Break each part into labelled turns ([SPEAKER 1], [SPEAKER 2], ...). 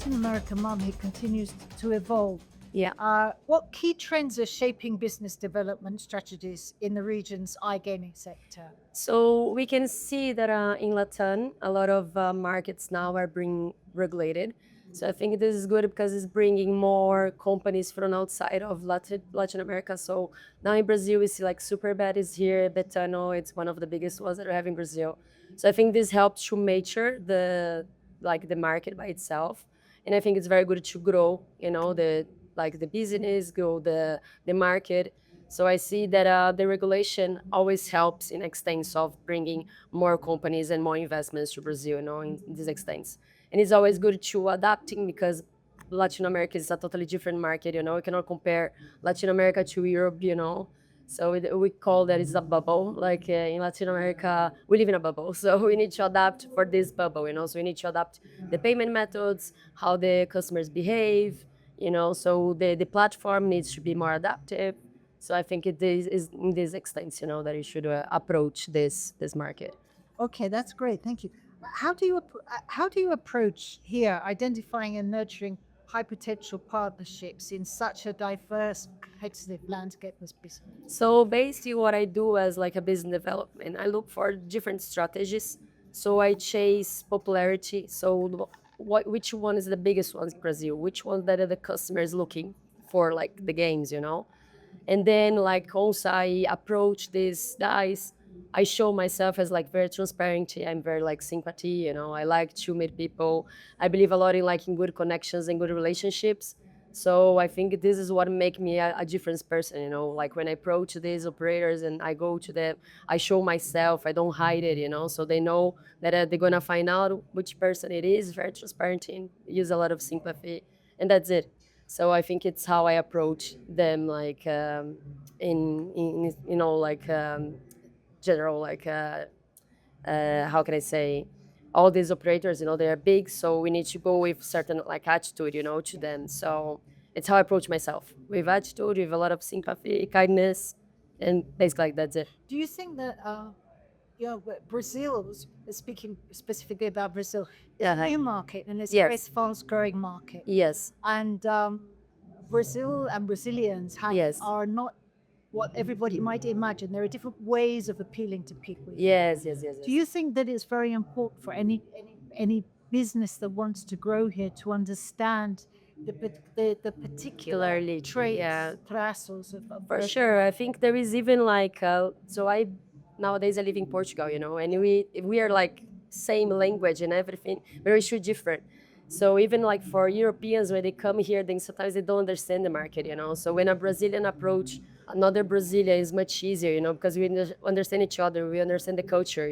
[SPEAKER 1] Latin American market continues to evolve,
[SPEAKER 2] Yeah.
[SPEAKER 1] what key trends are shaping business development strategies in the region's iGaming sector?
[SPEAKER 2] So we can see that in Latin, a lot of markets now are being regulated. So I think this is good because it's bringing more companies from outside of Latin America. So now in Brazil, we see like Superbet is here, Betano, it's one of the biggest ones that we have in Brazil. So I think this helps to mature the market by itself, and I think it's very good to grow, the business, grow the market. So I see that the regulation always helps in extents of bringing more companies and more investments to Brazil, in these extents. And it's always good to adapting because Latin America is a totally different market, We cannot compare Latin America to Europe. So we call that it's a bubble. Like in Latin America, we live in a bubble. So we need to adapt for this bubble. So we need to adapt the payment methods, how the customers behave. So the platform needs to be more adaptive. So I think it is in this extent, that you should approach this market.
[SPEAKER 1] Okay, that's great. Thank you. How do you approach here identifying and nurturing high potential partnerships in such a diverse, competitive landscape as business?
[SPEAKER 2] So basically, what I do as like a business development, I look for different strategies. So I chase popularity. So which one is the biggest one in Brazil? Which one that are the customers looking for, like the games? And then like also I approach these guys. I show myself as like very transparent. I'm very like sympathy. I like to meet people. I believe a lot in like in good connections and good relationships. So I think this is what make me a different person. Like when I approach these operators and I go to them, I show myself. I don't hide it. So they know that they're gonna find out which person it is. Very transparent and use a lot of sympathy, and that's it. So I think it's how I approach them, like in like general, like how can I say, all these operators, they are big, so we need to go with certain like attitude, to them. So it's how I approach myself, with attitude, with a lot of sympathy, kindness, and basically like that's it.
[SPEAKER 1] Do you think that Brazil, speaking specifically about Brazil, is a
[SPEAKER 2] Yeah.
[SPEAKER 1] new market and it's a very
[SPEAKER 2] Yes.
[SPEAKER 1] fast growing market,
[SPEAKER 2] Yes.
[SPEAKER 1] and Brazil and Brazilians
[SPEAKER 2] Yes.
[SPEAKER 1] are not what everybody might imagine. There are different ways of appealing to people.
[SPEAKER 2] Yes. Yes. Yes.
[SPEAKER 1] Do
[SPEAKER 2] Yes.
[SPEAKER 1] you think that it's very important for any business that wants to grow here to understand the particular
[SPEAKER 2] Particularly,
[SPEAKER 1] traits,
[SPEAKER 2] yeah.
[SPEAKER 1] traços of
[SPEAKER 2] For
[SPEAKER 1] the
[SPEAKER 2] sure. I think there is even like so I nowadays I live in Portugal, and we are like same language and everything, but we're different. So even like for Europeans when they come here, then sometimes they don't understand the market. So when a Brazilian approach another Brazilian is much easier, because we understand each other, we understand the culture.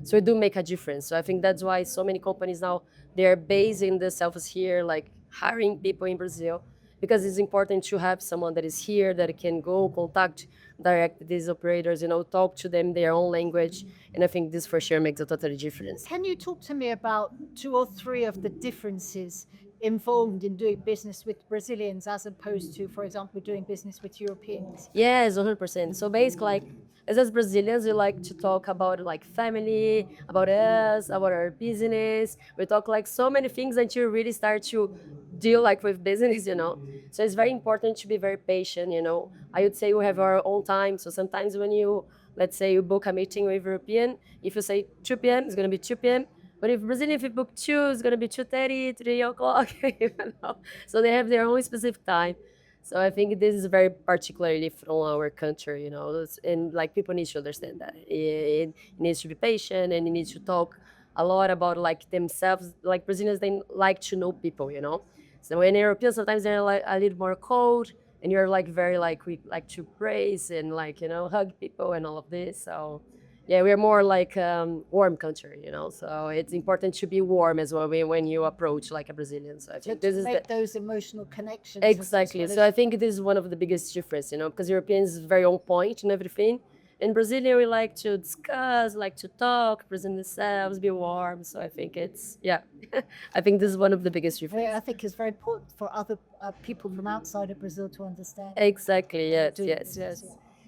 [SPEAKER 2] So it do make a difference. So I think that's why so many companies now they're basing themselves here, like hiring people in Brazil because it's important to have someone that is here that can go contact direct these operators, talk to them their own language. And I think this for sure makes a total difference.
[SPEAKER 1] Can you talk to me about two or three of the differences involved in doing business with Brazilians as opposed to, for example, doing business with Europeans?
[SPEAKER 2] Yes, 100%. So basically, like, as Brazilians, we like to talk about like family, about us, about our business. We talk like so many things until you really start to deal like with business. So it's very important to be very patient. I would say we have our own time. So sometimes when let's say you book a meeting with European, if you say 2 p.m., it's gonna be 2 p.m. But if Brazilian, if you book 2, it's gonna be 2:30, 3 o'clock. So they have their own specific time. So I think this is very particularly from our culture. And like people need to understand that it needs to be patient and it needs to talk a lot about like themselves. Like Brazilians, they like to know people. So when Europeans sometimes they're like a little more cold, and you're like very like we like to praise and like hug people and all of this. So yeah, we're more like warm country. So it's important to be warm as well when you approach like a Brazilian. So I think this is
[SPEAKER 1] make those emotional connections.
[SPEAKER 2] exactly. So I think this is one of the biggest difference, because Europeans is very on point and everything. In Brazilian, we like to discuss, like to talk, present themselves, be warm. So I think yeah, I think this is one of the biggest differences.
[SPEAKER 1] I think it's very important for other people from outside of Brazil to understand.
[SPEAKER 2] Exactly. Yes. Yes. Yes.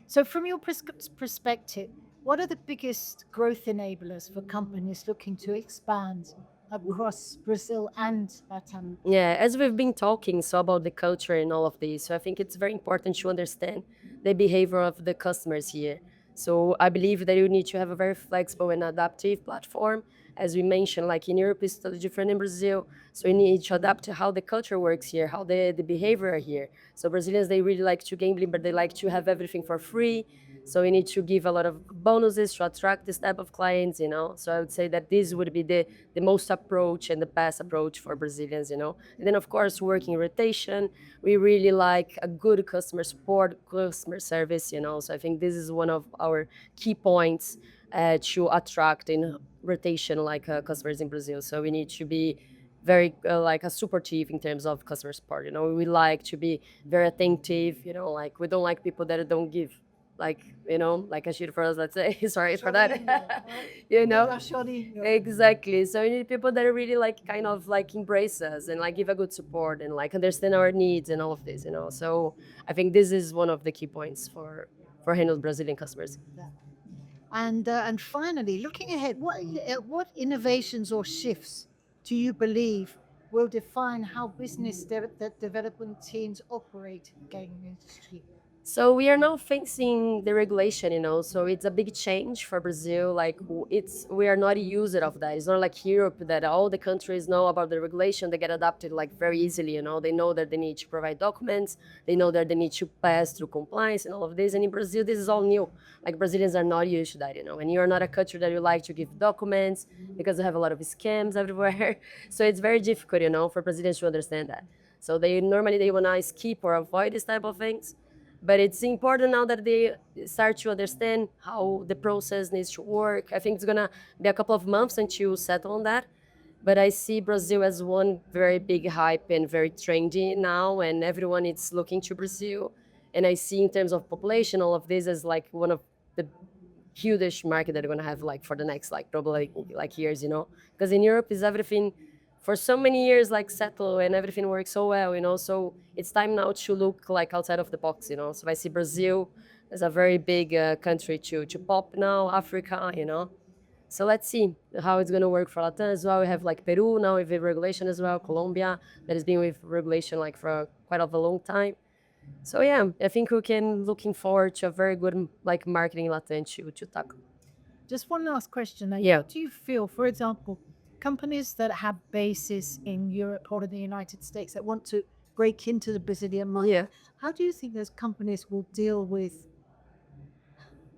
[SPEAKER 1] So, from your perspective, what are the biggest growth enablers for companies looking to expand across Brazil and Latam?
[SPEAKER 2] Yeah, as we've been talking so about the culture and all of this, so I think it's very important to understand the behavior of the customers here. So I believe that you need to have a very flexible and adaptive platform. As we mentioned, like in Europe, it's totally different in Brazil. So you need to adapt to how the culture works here, how the behavior are here. So Brazilians, they really like to gambling, but they like to have everything for free. So we need to give a lot of bonuses to attract this type of clients, you know. So I would say that this would be the most approach and the best approach for Brazilians, you know. And then of course working rotation, we really like a good customer support, customer service, you know. So I think this is one of our key points to attract in rotation like customers in Brazil. So we need to be very like a supportive in terms of customer support. You know, we like to be very attentive. You know, like we don't like people that don't give, like you know, like a shit for us. Let's say sorry for that. You know, exactly. So we need people that are really like kind of like embrace us and like give a good support and like understand our needs and all of this. You know, so I think this is one of the key points for handle Brazilian customers.
[SPEAKER 1] And finally, looking ahead, what innovations or shifts do you believe will define how development teams operate in the gaming industry?
[SPEAKER 2] So we are now facing the regulation, you know. So it's a big change for Brazil. Like it's we are not used of that. It's not like Europe that all the countries know about the regulation. They get adapted like very easily, you know. They know that they need to provide documents. They know that they need to pass through compliance and all of this. And in Brazil, this is all new. Like Brazilians are not used to that, you know. And you're not a country that you like to give documents because they have a lot of scams everywhere. So it's very difficult, you know, for Brazilians to understand that. So they normally they wanna skip or avoid this type of things, but it's important now that they start to understand how the process needs to work. I think it's gonna be a couple of months until you settle on that. But I see Brazil as one very big hype and very trendy now, and everyone is looking to Brazil. And I see in terms of population, all of this as like one of the huge market that we're gonna have like for the next like probably like years, you know, because in Europe is everything for so many years like settle and everything works so well, you know. So it's time now to look like outside of the box, you know. So I see Brazil as a very big country to pop now, Africa, you know. So let's see how it's gonna work for Latin as well. We have like Peru now with regulation as well, Colombia that has been with regulation like for quite of a long time. So yeah, I think we can looking forward to a very good like marketing Latin to tackle.
[SPEAKER 1] Just one last question.
[SPEAKER 2] Yeah.
[SPEAKER 1] Do you feel, for example, companies that have bases in Europe or in the United States that want to break into the Brazilian market,
[SPEAKER 2] Yeah.
[SPEAKER 1] how do you think those companies will deal with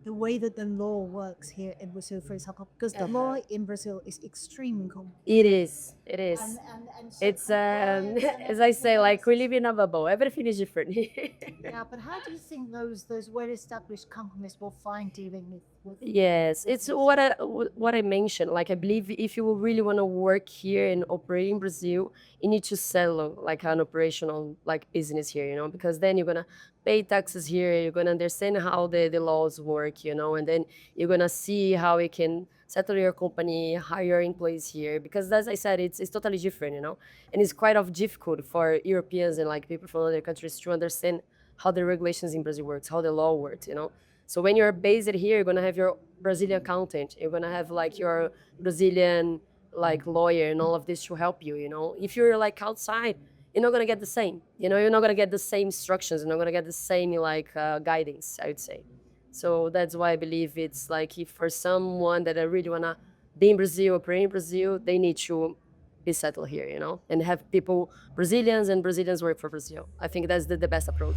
[SPEAKER 1] the way that the law works here in Brazil, for example? Because the law in Brazil is extremely complicated.
[SPEAKER 2] It is. It is.
[SPEAKER 1] And so
[SPEAKER 2] It's
[SPEAKER 1] compliance
[SPEAKER 2] as I say, like we live in a bubble. Everything is different.
[SPEAKER 1] yeah, but how do you think those well-established companies will find dealing with
[SPEAKER 2] Yes, it's what I mentioned. Like I believe if you really want to work here and operate in Brazil, you need to sell like an operational like business here, you know, because then you're gonna pay taxes here, you're gonna understand how the laws work, you know, and then you're gonna see how you can settle your company, hire employees here. Because as I said, it's totally different, you know, and it's quite of difficult for Europeans and like people from other countries to understand how the regulations in Brazil works, how the law works, you know. So when you're based here, you're gonna have your Brazilian accountant. You're gonna have like your Brazilian like lawyer and all of this to help you. You know, if you're like outside, you're not gonna get the same. You know, you're not gonna get the same instructions. You're not gonna get the same like guidance. I would say. So that's why I believe it's like if for someone that I really wanna be in Brazil, operate in Brazil, they need to be settled here. You know, and have people Brazilians and Brazilians work for Brazil. I think that's the best approach.